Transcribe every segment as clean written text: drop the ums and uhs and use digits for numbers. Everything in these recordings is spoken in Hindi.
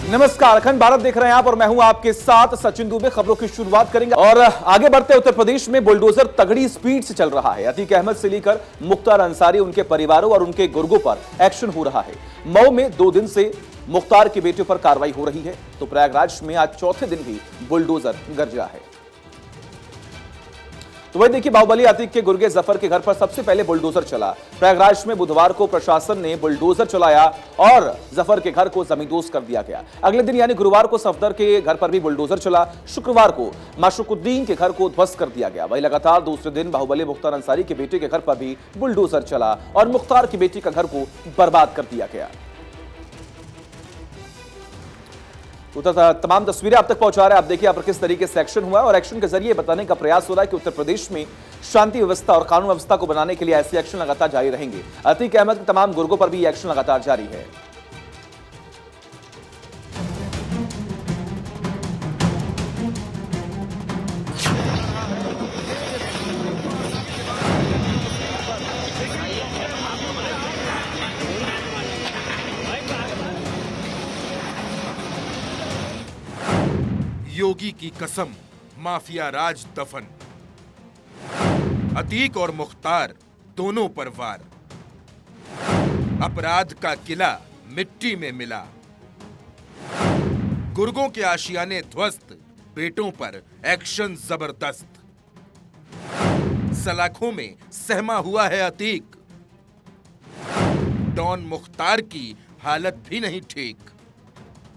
नमस्कार, अखंड भारत देख रहे हैं आप और मैं हूं आपके साथ सचिन दुबे। खबरों की शुरुआत करेंगे और आगे बढ़ते उत्तर प्रदेश में बुलडोजर तगड़ी स्पीड से चल रहा है। अतीक अहमद से लेकर मुख्तार अंसारी, उनके परिवारों और उनके गुर्गों पर एक्शन हो रहा है। मऊ में 2 दिन से मुख्तार के बेटे पर कार्रवाई हो रही है, तो प्रयागराज में आज चौथे दिन भी बुलडोजर गरजा है। तो वही देखिए, बाहुबली अतीक के गुर्गे जफर के घर पर सबसे पहले बुलडोजर चला। प्रयागराज में बुधवार को प्रशासन ने बुलडोजर चलाया और जफर के घर को जमींदोज कर दिया गया। अगले दिन यानी गुरुवार को सफदर के घर पर भी बुलडोजर चला। शुक्रवार को माशुकुद्दीन के घर को ध्वस्त कर दिया गया। वही लगातार दूसरे दिन बाहुबली मुख्तार अंसारी के बेटे के घर पर भी बुलडोजर चला और मुख्तार की बेटी का घर को बर्बाद कर दिया गया। तमाम तस्वीरें आप तक पहुंचा रहे हैं। आप देखिए यहाँ पर किस तरीके से एक्शन हुआ है और एक्शन के जरिए बताने का प्रयास हो रहा है कि उत्तर प्रदेश में शांति व्यवस्था और कानून व्यवस्था को बनाने के लिए ऐसे एक्शन लगातार जारी रहेंगे। अतीक अहमद के तमाम गुर्गों पर भी एक्शन लगातार जारी है। योगी की कसम, माफिया राज दफन। अतीक और मुख्तार दोनों पर वार। अपराध का किला मिट्टी में मिला। गुर्गों के आशियाने ध्वस्त, बेटों पर एक्शन जबरदस्त। सलाखों में सहमा हुआ है अतीक। डॉन मुख्तार की हालत भी नहीं ठीक।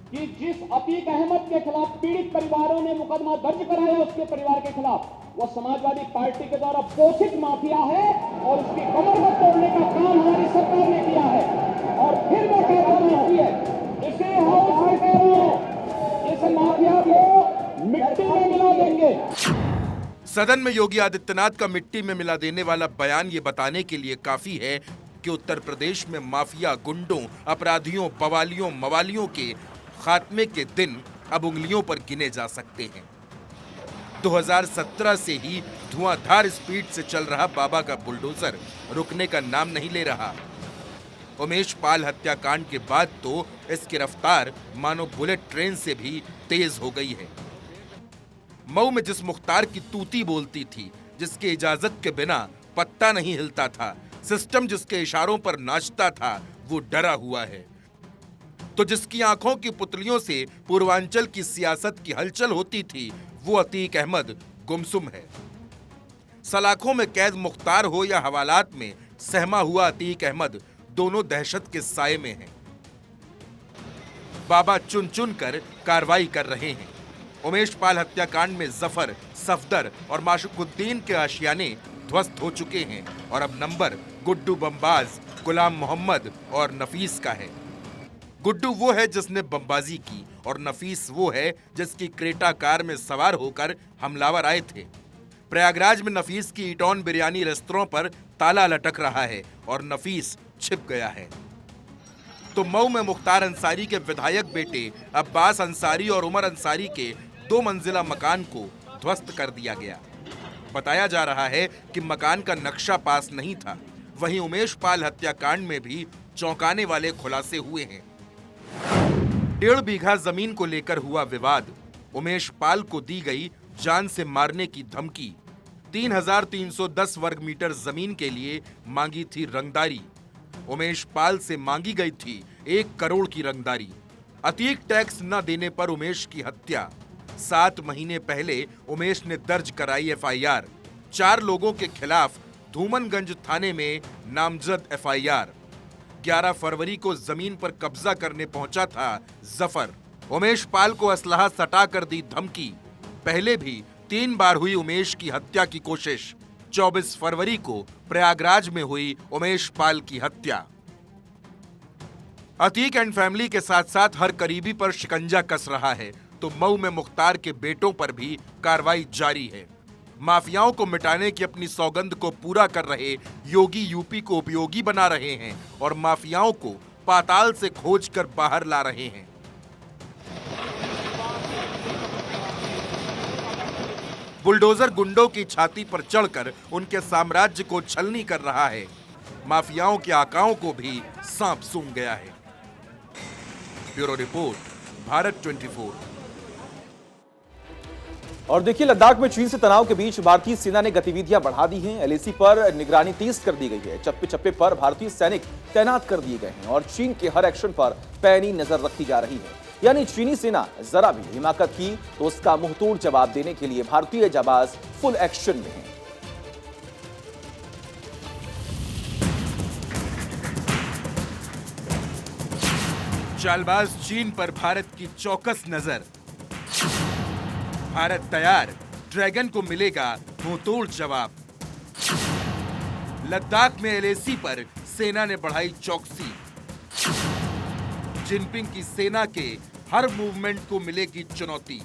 कि जिस अतीक अहमद के खिलाफ पीड़ित परिवारों ने मुकदमा दर्ज कराया, उसके परिवार के खिलाफ, वो समाजवादी पार्टी के द्वारा पोषित माफिया है और उसकी कमर को तोड़ने का काम हमारी सरकार ने किया है। और फिर वो कहना हुई है, इसे हाउस में कह रहे हैं, इस माफिया को मिट्टी में मिला देंगे। सदन में योगी आदित्यनाथ का मिट्टी में मिला देने वाला बयान ये बताने के लिए काफी है कि उत्तर प्रदेश में माफिया, गुंडों, अपराधियों, बवालियों, मवालियों के खात्मे के दिन अब उंगलियों पर गिने जा सकते हैं। 2017 से ही धुआंधार स्पीड से चल रहा बाबा का बुलडोजर रुकने का नाम नहीं ले रहा। उमेश पाल हत्याकांड के बाद तो इसकी रफ्तार मानो बुलेट ट्रेन से भी तेज हो गई है। मऊ में जिस मुख्तार की तूती बोलती थी, जिसके इजाजत के बिना पत्ता नहीं हिलता था, सिस्टम जिसके इशारों पर नाचता था, वो डरा हुआ है। तो जिसकी आंखों की पुतलियों से पूर्वांचल की सियासत की हलचल होती थी, वो अतीक अहमद गुमसुम है। सलाखों में कैद मुख्तार हो या हवालात में सहमा हुआ अतीक अहमद, दोनों दहशत के साये में हैं। बाबा चुन चुन कर कार्रवाई कर रहे हैं। उमेश पाल हत्याकांड में जफर, सफदर और माशुकुद्दीन के आशियाने ध्वस्त हो चुके हैं और अब नंबर गुड्डू बमबाज, गुलाम मोहम्मद और नफीस का है। गुड्डू वो है जिसने बमबाजी की और नफीस वो है जिसकी क्रेटा कार में सवार होकर हमलावर आए थे। प्रयागराज में नफीस की ईटॉन बिरयानी रेस्तरां पर ताला लटक रहा है और नफीस छिप गया है। तो मऊ में मुख्तार अंसारी के विधायक बेटे अब्बास अंसारी और उमर अंसारी के 2 मंजिला मकान को ध्वस्त कर दिया गया। बताया जा रहा है कि मकान का नक्शा पास नहीं था। वहीं उमेश पाल हत्याकांड में भी चौंकाने वाले खुलासे हुए हैं। 1.5 बीघा जमीन को लेकर हुआ विवाद। उमेश पाल को दी गई जान से मारने की धमकी। 3,310 वर्ग मीटर जमीन के लिए मांगी थी रंगदारी। उमेश पाल से मांगी गई थी 1 करोड़ की रंगदारी। अतीक टैक्स न देने पर उमेश की हत्या। 7 महीने पहले उमेश ने दर्ज कराई FIR। 4 लोगों के खिलाफ धूमनगंज थाने में नामजद FIR। 11 फरवरी को जमीन पर कब्जा करने पहुंचा था जफर। उमेश पाल को असलहा सटा कर दी धमकी। पहले भी 3 बार हुई उमेश की हत्या की कोशिश। 24 फरवरी को प्रयागराज में हुई उमेश पाल की हत्या। अतीक एंड फैमिली के साथ साथ हर करीबी पर शिकंजा कस रहा है, तो मऊ में मुख्तार के बेटों पर भी कार्रवाई जारी है। माफियाओं को मिटाने की अपनी सौगंध को पूरा कर रहे योगी यूपी को उपयोगी बना रहे हैं और माफियाओं को पाताल से खोजकर बाहर ला रहे हैं। बुलडोजर गुंडों की छाती पर चढ़कर उनके साम्राज्य को छलनी कर रहा है। माफियाओं के आकाओं को भी सांप सूंघ गया है। Bureau report, Bharat 24। और देखिए, लद्दाख में चीन से तनाव के बीच भारतीय सेना ने गतिविधियां बढ़ा दी हैं। एलएसी पर निगरानी तेज कर दी गई है। चप्पे चप्पे पर भारतीय सैनिक तैनात कर दिए गए हैं और चीन के हर एक्शन पर पैनी नजर रखी जा रही है। यानी चीनी सेना जरा भी हिमाकत की तो उसका मुंहतोड़ जवाब देने के लिए भारतीय जाबाज फुल एक्शन में हैं। चालबाज चीन पर भारत की चौकस नजर। भारत तैयार, ड्रैगन को मिलेगा मुंहतोड़ जवाब। लद्दाख में एलएसी पर सेना ने बढ़ाई चौकसी। जिनपिंग की सेना के हर मूवमेंट को मिलेगी चुनौती।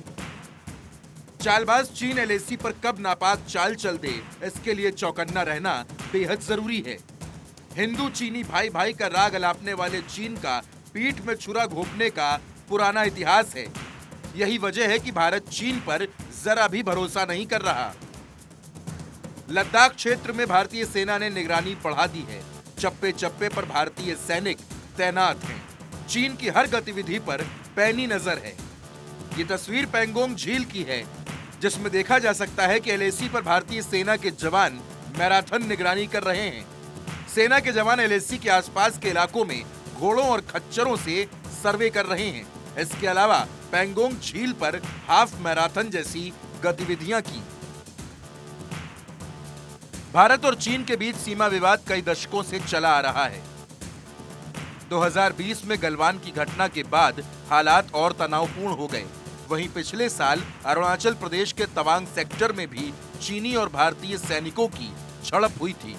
चालबाज चीन एलएसी पर कब नापाक चाल चल दे, इसके लिए चौकन्ना रहना बेहद जरूरी है। हिंदू चीनी भाई भाई का राग अलापने वाले चीन का पीठ में छुरा घोंपने का पुराना इतिहास है। यही वजह है कि भारत चीन पर जरा भी भरोसा नहीं कर रहा। लद्दाख क्षेत्र में भारतीय सेना ने निगरानी बढ़ा दी है। चप्पे चप्पे पर भारतीय सैनिक तैनात हैं। चीन की हर गतिविधि पर पैनी नजर है। ये तस्वीर पैंगोंग झील की है, जिसमें देखा जा सकता है कि एलएसी पर भारतीय सेना के जवान मैराथन निगरानी कर रहे हैं। सेना के जवान एलएसी के आसपास के इलाकों में घोड़ों और खच्चरों से सर्वे कर रहे हैं। इसके अलावा पैंगोंग झील पर हाफ मैराथन जैसी गतिविधियां की। भारत और चीन के बीच सीमा विवाद कई दशकों से चला आ रहा है। 2020 में गलवान की घटना के बाद हालात और तनावपूर्ण हो गए। वहीं पिछले साल अरुणाचल प्रदेश के तवांग सेक्टर में भी चीनी और भारतीय सैनिकों की झड़प हुई थी।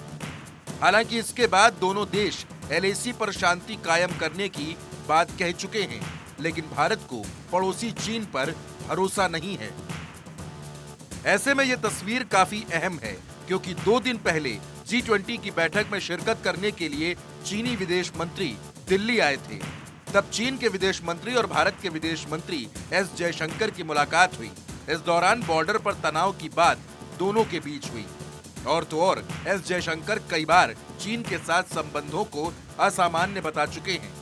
हालांकि इसके बाद दोनों देश एलएसी पर शांति कायम करने की बात कह चुके हैं, लेकिन भारत को पड़ोसी चीन पर भरोसा नहीं है। ऐसे में यह तस्वीर काफी अहम है, क्योंकि 2 दिन पहले G20 की बैठक में शिरकत करने के लिए चीनी विदेश मंत्री दिल्ली आए थे। तब चीन के विदेश मंत्री और भारत के विदेश मंत्री एस जयशंकर की मुलाकात हुई। इस दौरान बॉर्डर पर तनाव की बात दोनों के बीच हुई। और तो और एस जयशंकर कई बार चीन के साथ संबंधों को असामान्य बता चुके हैं।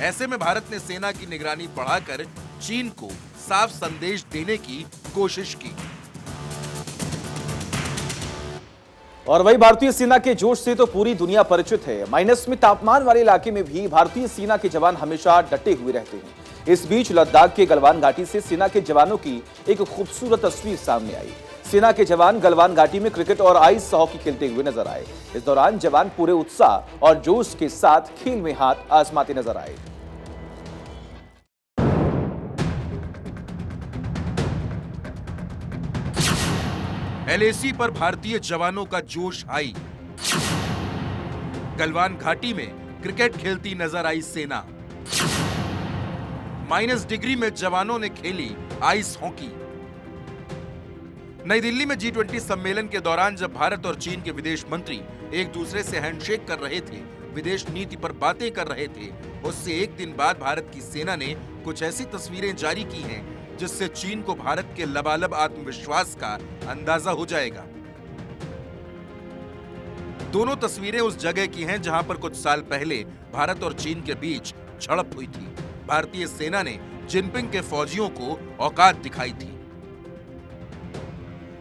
ऐसे में भारत ने सेना की निगरानी बढ़ाकर चीन को साफ संदेश देने की कोशिश की। और वही भारतीय सेना के जोश से तो पूरी दुनिया परिचित है। माइनस में तापमान वाले इलाके में भी भारतीय सेना के जवान हमेशा डटे हुए रहते हैं। इस बीच लद्दाख के गलवान घाटी से सेना के जवानों की एक खूबसूरत तस्वीर सामने आई। सेना के जवान गलवान घाटी में क्रिकेट और आइस हॉकी खेलते हुए नजर आए। इस दौरान जवान पूरे उत्साह और जोश के साथ खेल में हाथ आजमाते नजर आए। एलएसी पर भारतीय जवानों का जोश हाई। गलवान घाटी में क्रिकेट खेलती नजर आई सेना। माइनस डिग्री में जवानों ने खेली आइस हॉकी। नई दिल्ली में G20 सम्मेलन के दौरान जब भारत और चीन के विदेश मंत्री एक दूसरे से हैंडशेक कर रहे थे, विदेश नीति पर बातें कर रहे थे, उससे एक दिन बाद भारत की सेना ने कुछ ऐसी तस्वीरें जारी की हैं जिससे चीन को भारत के लबालब आत्मविश्वास का अंदाजा हो जाएगा। दोनों तस्वीरें उस जगह की हैं जहां पर कुछ साल पहले भारत और चीन के बीच झड़प हुई थी। भारतीय सेना ने जिनपिंग के फौजियों को औकात दिखाई थी।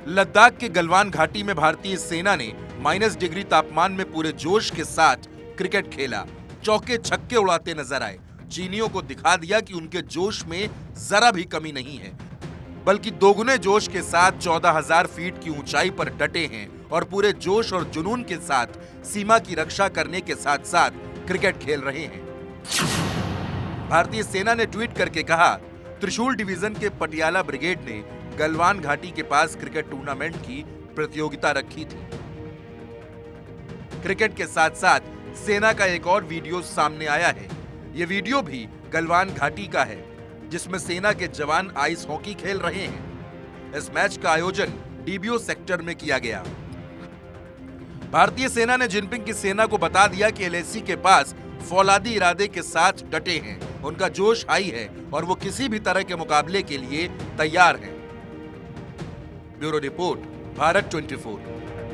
लद्दाख के गलवान घाटी में भारतीय सेना ने माइनस डिग्री तापमान में पूरे जोश के साथ क्रिकेट खेला। चौके छक्के उड़ाते नजर आए। चीनियों को दिखा दिया कि उनके जोश में जरा भी कमी नहीं है, बल्कि दोगुने जोश के साथ 14,000 फीट की ऊंचाई पर डटे हैं और पूरे जोश और जुनून के साथ सीमा की रक्षा करने के साथ साथ क्रिकेट खेल रहे हैं। भारतीय सेना ने ट्वीट करके कहा, त्रिशूल डिवीजन के पटियाला ब्रिगेड ने गलवान घाटी के पास क्रिकेट टूर्नामेंट की प्रतियोगिता रखी थी। क्रिकेट के साथ साथ सेना का एक और वीडियो सामने आया है। यह वीडियो भी गलवान घाटी का है, जिसमें सेना के जवान आइस हॉकी खेल रहे हैं। इस मैच का आयोजन डीबीओ सेक्टर में किया गया। भारतीय सेना ने जिनपिंग की सेना को बता दिया कि एलएसी के पास फौलादी इरादे के साथ डटे हैं। उनका जोश हाई है और वो किसी भी तरह के मुकाबले के लिए तैयार हैं। Bureau report, Bharat 24।